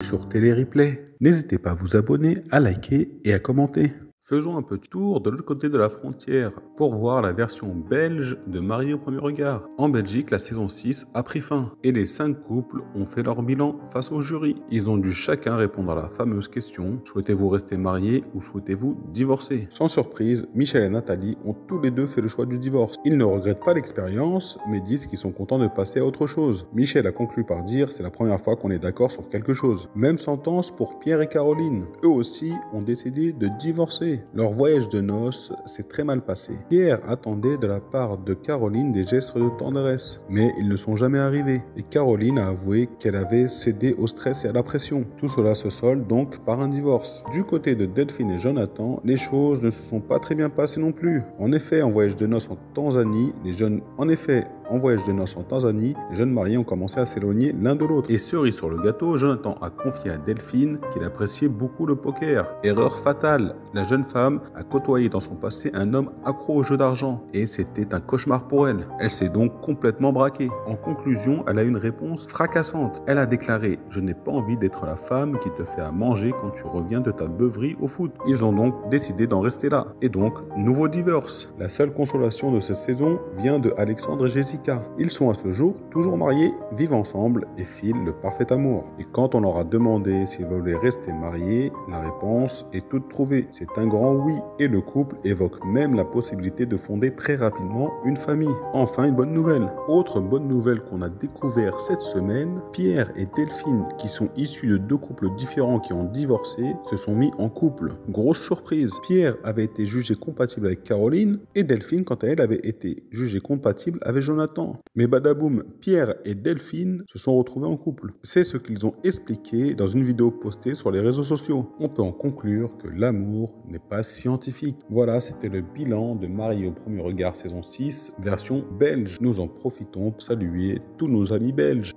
Sur Télé Replay. N'hésitez pas à vous abonner, à liker et à commenter. Faisons un petit tour de l'autre côté de la frontière pour voir la version belge de Mariés au premier regard. En Belgique, la saison 6 a pris fin et les 5 couples ont fait leur bilan face au jury. Ils ont dû chacun répondre à la fameuse question: souhaitez-vous rester mariés ou souhaitez-vous divorcer? Sans surprise, Michel et Nathalie ont tous les deux fait le choix du divorce. Ils ne regrettent pas l'expérience, mais disent qu'ils sont contents de passer à autre chose. Michel a conclu par dire: c'est la première fois qu'on est d'accord sur quelque chose. Même sentence pour Pierre et Caroline. Eux aussi ont décidé de divorcer. Leur voyage de noces s'est très mal passé. Pierre attendait de la part de Caroline des gestes de tendresse, mais ils ne sont jamais arrivés. Et Caroline a avoué qu'elle avait cédé au stress et à la pression. Tout cela se solde donc par un divorce. Du côté de Delphine et Jonathan, les choses ne se sont pas très bien passées non plus. En effet, en voyage de noces en Tanzanie, les jeunes mariés ont commencé à s'éloigner l'un de l'autre. Et cerise sur le gâteau, Jonathan a confié à Delphine qu'il appréciait beaucoup le poker. Erreur fatale, la jeune femme a côtoyé dans son passé un homme accro au jeu d'argent et c'était un cauchemar pour elle. Elle s'est donc complètement braquée. En conclusion, elle a une réponse fracassante. Elle a déclaré: je n'ai pas envie d'être la femme qui te fait à manger quand tu reviens de ta beuverie au foot. Ils ont donc décidé d'en rester là. Et donc, nouveau divorce. La seule consolation de cette saison vient de Alexandre et Jessica. Ils sont à ce jour toujours mariés, vivent ensemble et filent le parfait amour. Et quand on leur a demandé s'ils voulaient rester mariés, la réponse est toute trouvée. C'est un grand oui. Et le couple évoque même la possibilité de fonder très rapidement une famille. Enfin, une bonne nouvelle. Autre bonne nouvelle qu'on a découvert cette semaine, Pierre et Delphine, qui sont issus de 2 couples différents qui ont divorcé, se sont mis en couple. Grosse surprise. Pierre avait été jugé compatible avec Caroline et Delphine, quant à elle, avait été jugée compatible avec Jonathan. Mais badaboum, Pierre et Delphine se sont retrouvés en couple. C'est ce qu'ils ont expliqué dans une vidéo postée sur les réseaux sociaux. On peut en conclure que l'amour n'est pas scientifique. Voilà, c'était le bilan de Mariés au premier regard saison 6, version belge. Nous en profitons pour saluer tous nos amis belges.